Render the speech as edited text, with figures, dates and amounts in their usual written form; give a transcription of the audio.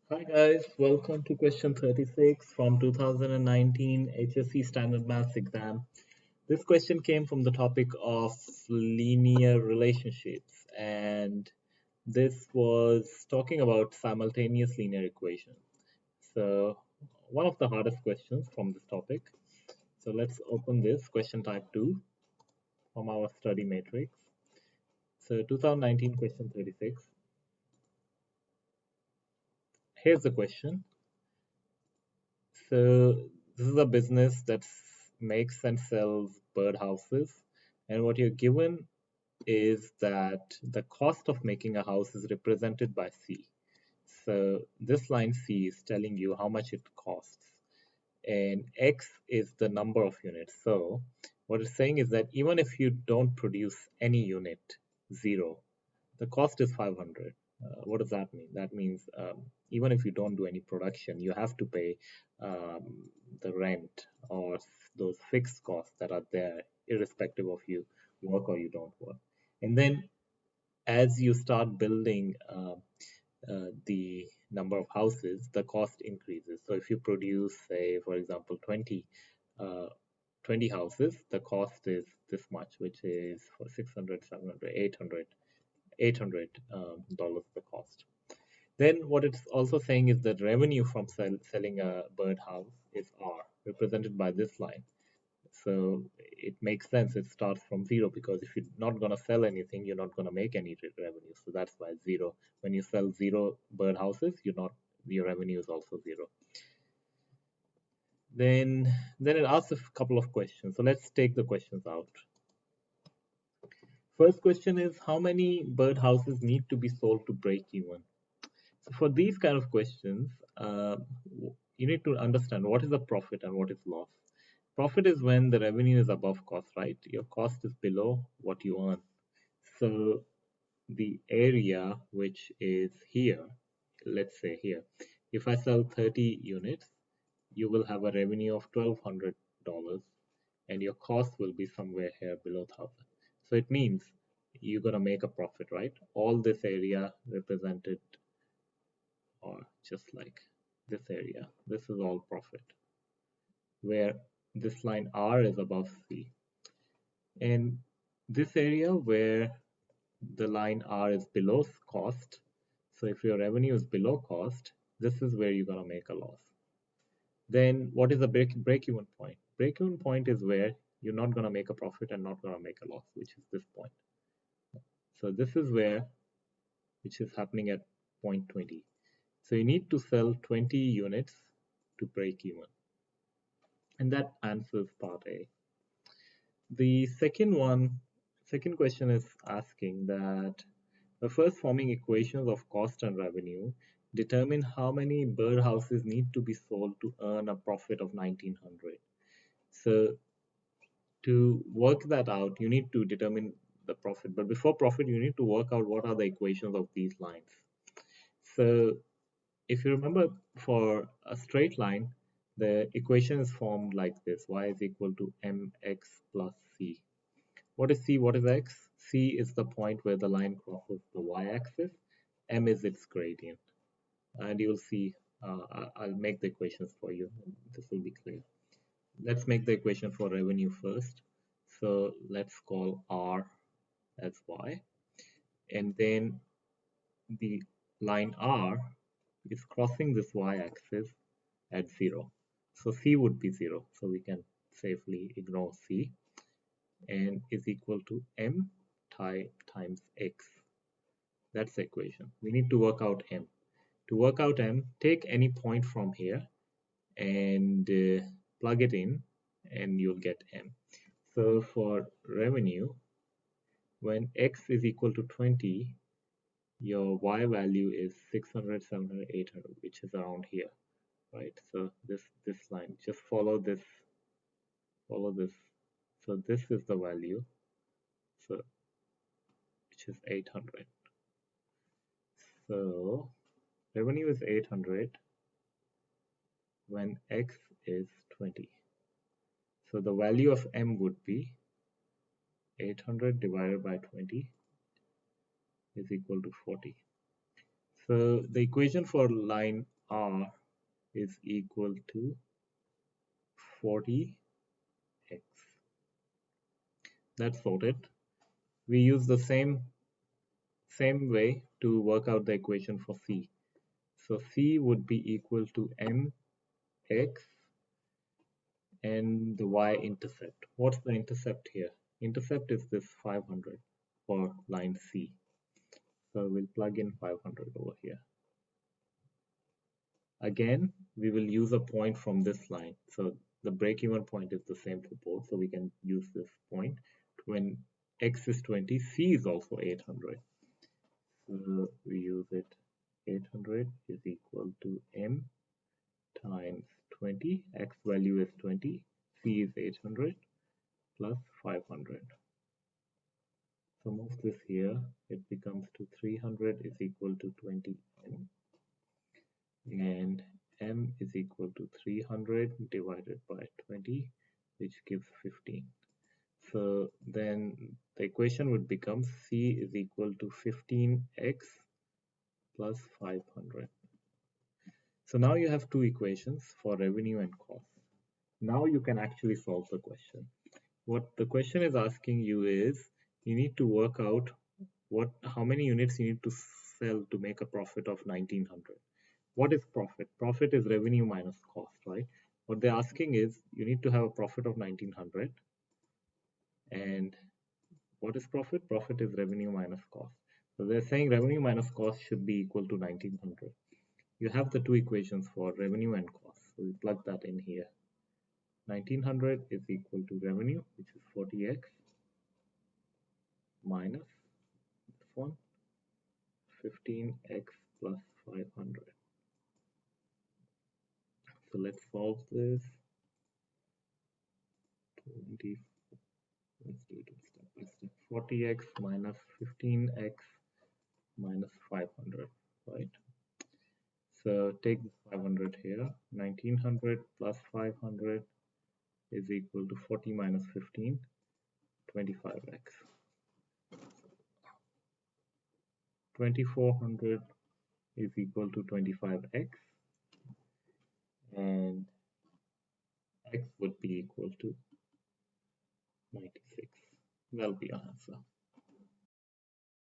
Hi guys, welcome to question 36 from 2019 HSC Standard Maths exam. This question came from the topic of linear relationships, and this was talking about simultaneous linear equations. So one of the hardest questions from this topic. So let's open this question type 2 from our study matrix. So 2019 question 36. Here's the question. So this is a business that makes and sells birdhouses, and what you're given is that the cost of making a house is represented by C. So this line C is telling you how much it costs, and X is the number of units. So what it's saying is that even if you don't produce any unit, zero, the cost is 500. What does that mean? That means even if you don't do any production, you have to pay the rent or those fixed costs that are there, irrespective of you work or you don't work. And then as you start building the number of houses, the cost increases. So if you produce, say, for example, uh, 20 houses, the cost is this much, which is for 600, 700, 800 $800 per cost. Then what it's also saying is that revenue from selling a birdhouse is R, represented by this line. So it makes sense. It starts from zero because if you're not going to sell anything, you're not going to make any revenue. So that's why zero. When you sell zero birdhouses, your revenue is also zero. Then it asks a couple of questions. So let's take the questions out. First question is how many birdhouses need to be sold to break even? So for these kind of questions, you need to understand what is the profit and what is loss. Profit is when the revenue is above cost, right? Your cost is below what you earn. So the area which is here, let's say here, if I sell 30 units, you will have a revenue of $1,200 and your cost will be somewhere here below 1,000. So it means you're going to make a profit, right? All this area represented or just like this area, this is all profit, where this line R is above C. And this area where the line R is below cost, so if your revenue is below cost, this is where you're going to make a loss. Then what is the break-even point? Break-even point is where you're not going to make a profit and not going to make a loss, which is this point. So this is where, which is happening at point 20. So you need to sell 20 units to break even. And that answers part A. The second question is asking that the first forming equations of cost and revenue determine how many birdhouses need to be sold to earn a profit of 1900. So to work that out, you need to determine the profit. But before profit, you need to work out what are the equations of these lines. So if you remember, for a straight line, the equation is formed like this: y is equal to mx plus c. What is c? What is x? C is the point where the line crosses the y-axis. M is its gradient. And you'll see, I'll make the equations for you. This will be clear. Let's make the equation for revenue first. So let's call R as y. And then the line R is crossing this y-axis at 0. So C would be 0. So we can safely ignore C, and is equal to M times X. That's the equation. We need to work out M. To work out M, take any point from here and plug it in, and you'll get M. So for revenue, when X is equal to 20, your Y value is 600, 700, 800, which is around here, right? So this line, just follow this. So this is the value, so which is 800. So revenue is 800 when X is 20. So the value of M would be 800 divided by 20 is equal to 40. So the equation for line R is equal to 40x. That's sorted. We use the same way to work out the equation for C. So C would be equal to mx and the y-intercept. What's the intercept here? Intercept is this 500 for line C. So we'll plug in 500 over here. Again, we will use a point from this line. So the break-even point is the same for both. So we can use this point. When x is 20, C is also 800. So we use it. 800 is equal to m times 20. X value is 20. C is 800 plus 500. So move this here. It becomes to 300 is equal to 20m. And m is equal to 300 divided by 20, which gives 15. So then the equation would become C is equal to 15x plus 500. So now you have two equations for revenue and cost. Now you can actually solve the question. What the question is asking you is, you need to work out how many units you need to sell to make a profit of 1900. What is profit? Profit is revenue minus cost, right? What they're asking is, you need to have a profit of 1900. And what is profit? Profit is revenue minus cost. So they're saying revenue minus cost should be equal to 1900. You have the two equations for revenue and cost. So we plug that in here. 1900 is equal to revenue, which is 40x, minus this one, 15x plus 500. So let's solve this. 20, let's do it step by step. 40x minus 15x minus 500, right? So take this 500 here. 1900 plus 500 is equal to 40 minus 15, 25x. 2400 is equal to 25x, and x would be equal to 96. That'll be our answer.